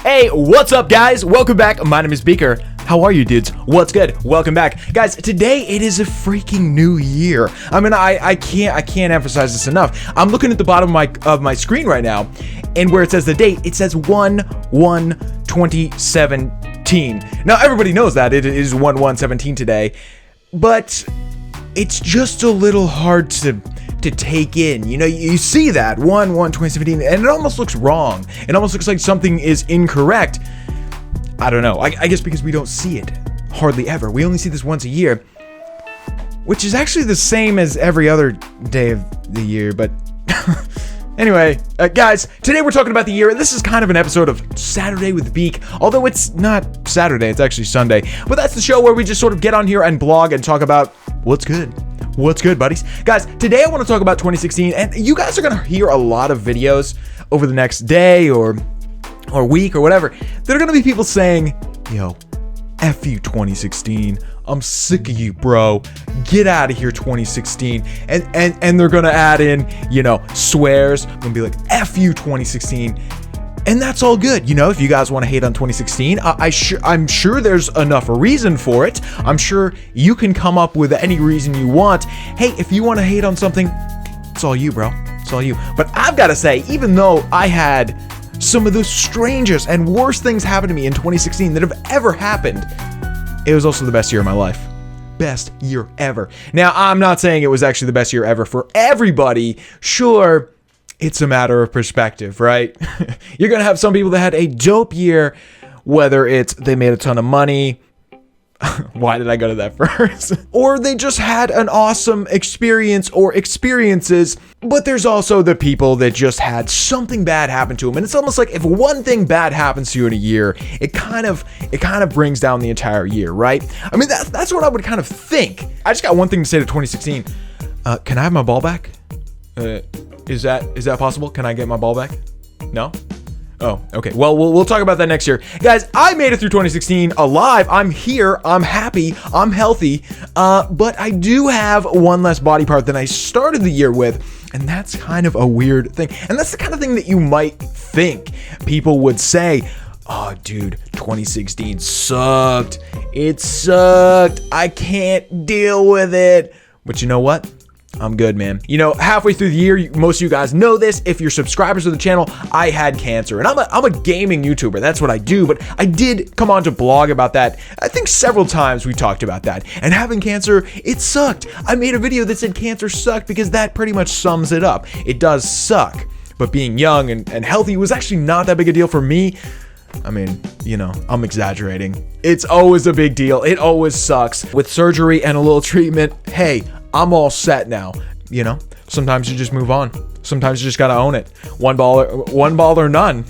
Hey, what's up, guys? Welcome back. My name is Beaker. How are you, dudes? What's good? Welcome back. Guys, today it is a freaking new year. I mean, I can't emphasize this enough. I'm looking at the bottom of my screen right now, and where it says the date, it says 1/1/2017. Now, everybody knows that it is 1/1/17 today, but it's just a little hard to take in. You know, you see that 1/1/2017 and it almost looks wrong. It almost looks like something is incorrect. I don't know. I guess because we don't see it hardly ever. We only see this once a year, which is actually the same as every other day of the year. But anyway, guys, today we're talking about the year. This is kind of an episode of Saturday with Beak, although it's not Saturday, it's actually Sunday. But that's the show where we just sort of get on here and blog and talk about what's good. What's good, buddies? Guys, today I want to talk about 2016, and you guys are going to hear a lot of videos over the next day or week or whatever. There are going to be people saying, yo, F you 2016. I'm sick of you, bro. Get out of here, 2016. And they're going to add in, you know, swears. Going to be like, F you 2016. And that's all good. You know, if you guys want to hate on 2016, I'm sure there's enough reason for it. I'm sure you can come up with any reason you want. Hey, if you want to hate on something, it's all you, bro. It's all you. But I've got to say, even though I had some of the strangest and worst things happen to me in 2016 that have ever happened, it was also the best year of my life. Best year ever. Now, I'm not saying it was actually the best year ever for everybody. Sure, it's a matter of perspective, right? You're going to have some people that had a dope year, whether it's they made a ton of money. Why did I go to that first? Or they just had an awesome experience or experiences. But there's also the people that just had something bad happen to them. And it's almost like if one thing bad happens to you in a year, it kind of brings down the entire year, right? I mean, that's what I would kind of think. I just got one thing to say to 2016. Can I have my ball back? Is that possible? Can I get my ball back? No? Oh, okay. Well, we'll talk about that next year. Guys, I made it through 2016 alive. I'm here. I'm happy. I'm healthy. But I do have one less body part than I started the year with. And that's kind of a weird thing. And that's the kind of thing that you might think people would say, oh, dude, 2016 sucked. It sucked. I can't deal with it. But you know what? I'm good, man. You know, halfway through the year, most of you guys know this. If you're subscribers to the channel, I had cancer, and I'm a gaming YouTuber. That's what I do, but I did come on to blog about that. I think several times we talked about that. And having cancer, it sucked. I made a video that said cancer sucked because that pretty much sums it up. It does suck, but being young and healthy was actually not that big a deal for me. I mean, you know, I'm exaggerating. It's always a big deal. It always sucks. With surgery and a little treatment, hey, I'm all set now. You know, sometimes you just move on. Sometimes you just gotta own it. One ball or none.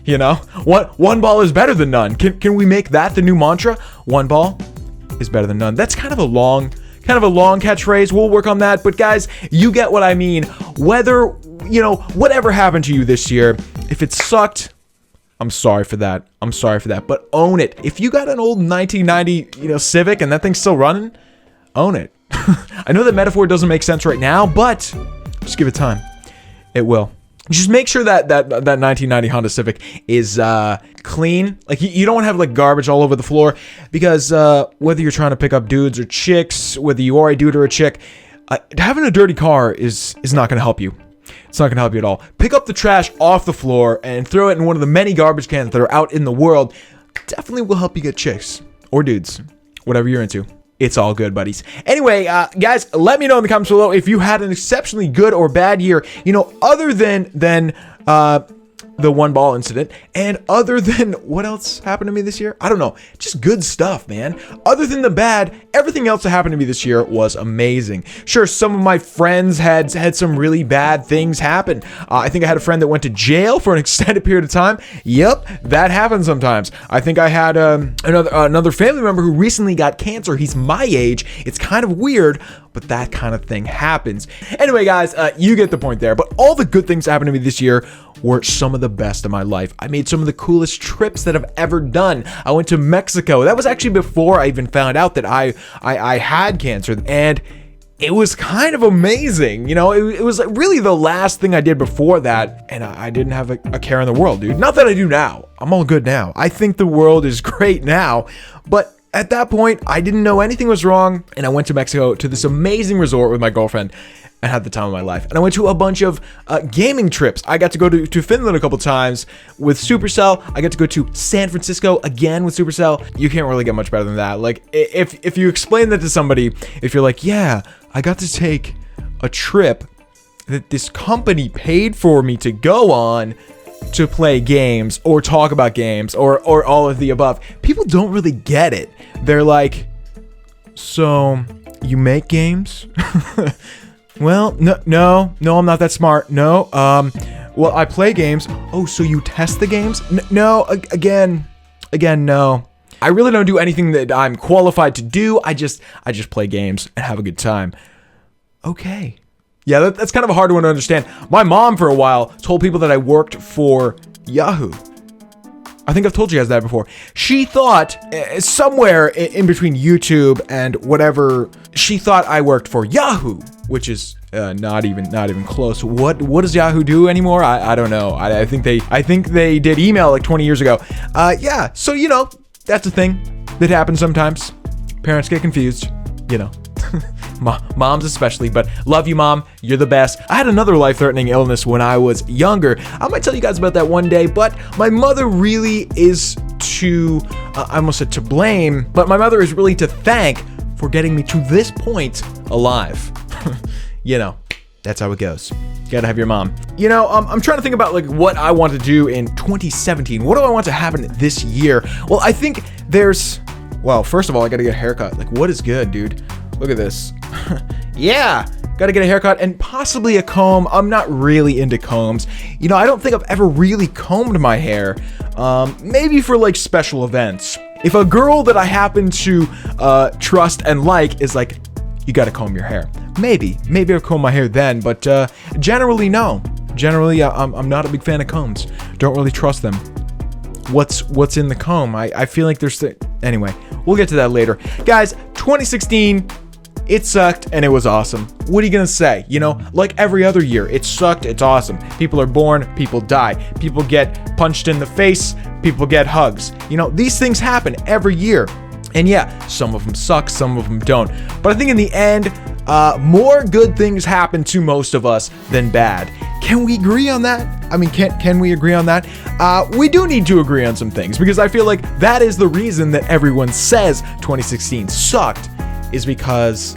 You know, one ball is better than none. Can we make that the new mantra? One ball is better than none. That's kind of a long catchphrase. We'll work on that. But guys, you get what I mean. Whether, you know, whatever happened to you this year, if it sucked, I'm sorry for that. But own it. If you got an old 1990, you know, Civic and that thing's still running, own it. I know that metaphor doesn't make sense right now, but just give it time. It will. Just make sure that 1990 Honda Civic is clean. Like you don't want to have like garbage all over the floor, because whether you're trying to pick up dudes or chicks, whether you are a dude or a chick, having a dirty car is not going to help you. It's not going to help you at all. Pick up the trash off the floor and throw it in one of the many garbage cans that are out in the world. Definitely will help you get chicks or dudes, whatever you're into. It's all good, buddies. Anyway, guys, let me know in the comments below if you had an exceptionally good or bad year, you know, other than the one ball incident, and other than what else happened to me this year. I don't know, just good stuff, man. Other than the bad, everything else that happened to me this year was amazing. Sure, some of my friends had some really bad things happen. I think I had a friend that went to jail for an extended period of time. Yep, that happens sometimes. I think I had another family member who recently got cancer. He's my age. It's kind of weird, but that kind of thing happens. Anyway, guys, you get the point there. But all the good things that happened to me this year were some of the best of my life. I made some of the coolest trips that I've ever done. I went to Mexico. That was actually before I even found out that I had cancer, and it was kind of amazing. You know, it was really the last thing I did before that, and I didn't have a care in the world, dude. Not that I do now. I'm all good now. I think the world is great now, but at that point, I didn't know anything was wrong, and I went to Mexico to this amazing resort with my girlfriend and had the time of my life. And I went to a bunch of gaming trips. I got to go to Finland a couple times with Supercell. I got to go to San Francisco again with Supercell. You can't really get much better than that. Like, if you explain that to somebody, if you're like, yeah, I got to take a trip that this company paid for me to go on to play games or talk about games or all of the above, people don't really get it. They're like, so you make games? Well, no, I'm not that smart. No, well, I play games. Oh, so you test the games? No, again, no. I really don't do anything that I'm qualified to do. I just play games and have a good time. Okay. Yeah, that's kind of a hard one to understand. My mom, for a while, told people that I worked for Yahoo. I think I've told you guys that before. She thought, somewhere in between YouTube and whatever, she thought I worked for Yahoo, which is not even close. What does Yahoo do anymore? I don't know. I think they did email like 20 years ago. Yeah, so you know, that's a thing that happens sometimes. Parents get confused, you know. Moms especially, but love you, Mom. You're the best. I had another life-threatening illness when I was younger. I might tell you guys about that one day, but my mother really is I almost said to blame, but my mother is really to thank for getting me to this point alive. You know, that's how it goes. Gotta have your mom. You know, I'm trying to think about like what I want to do in 2017. What do I want to happen this year? Well, I think well, first of all, I gotta get a haircut. Like, what is good, dude? Look at this. Yeah, gotta get a haircut and possibly a comb. I'm not really into combs. You know, I don't think I've ever really combed my hair. Maybe for like special events. If a girl that I happen to trust and like is like, you gotta comb your hair. Maybe I'll comb my hair then, but generally no. Generally, I'm not a big fan of combs. Don't really trust them. What's in the comb? I feel like anyway, we'll get to that later. Guys, 2016, it sucked and it was awesome. What are you gonna say? You know, like every other year, it sucked, it's awesome. People are born, people die, people get punched in the face, people get hugs. You know, these things happen every year. And yeah, some of them suck, some of them don't. But I think in the end, more good things happen to most of us than bad. Can we agree on that? I mean, can we agree on that? We do need to agree on some things because I feel like that is the reason that everyone says 2016 sucked, is because,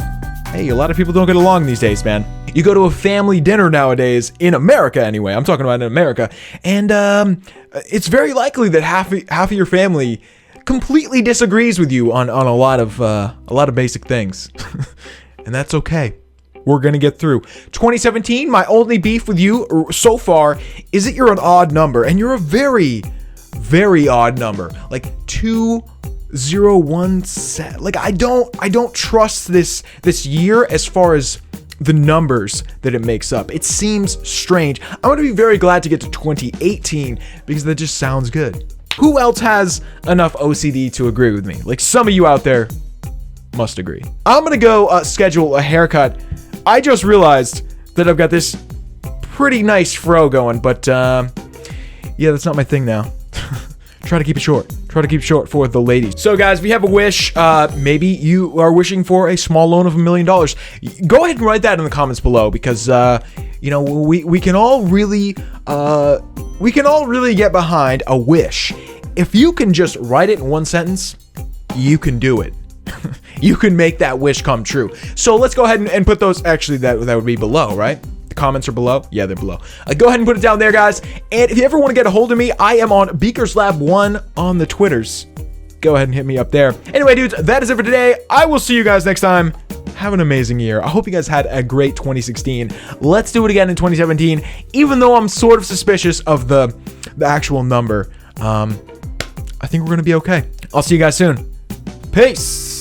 hey, a lot of people don't get along these days, man. You go to a family dinner nowadays, in America anyway, I'm talking about in America, and it's very likely that half of your family completely disagrees with you on a lot of basic things. And that's okay. We're gonna get through 2017. My only beef with you so far is that you're an odd number, and you're a very, very odd number. Like 2017. Like I don't trust this year as far as the numbers that it makes up. It seems strange. I'm gonna be very glad to get to 2018 because that just sounds good. Who else has enough OCD to agree with me? Like some of you out there must agree. I'm gonna go schedule a haircut. I just realized that I've got this pretty nice fro going, but yeah, that's not my thing now. Try to keep it short. Try to keep it short for the ladies. So guys, we have a wish. Maybe you are wishing for a small loan of $1 million. Go ahead and write that in the comments below because you know, we can all really get behind a wish. If you can just write it in one sentence, you can do it. You can make that wish come true. So let's go ahead and put those. Actually, that would be below, right? The comments are below. Yeah, they're below. Go ahead and put it down there, guys. And if you ever want to get a hold of me, I am on Beaker's Lab 1 on the Twitters. Go ahead and hit me up there. Anyway, dudes, that is it for today. I will see you guys next time. Have an amazing year. I hope you guys had a great 2016. Let's do it again in 2017. Even though I'm sort of suspicious of the actual number, I think we're gonna be okay. I'll see you guys soon. Peace.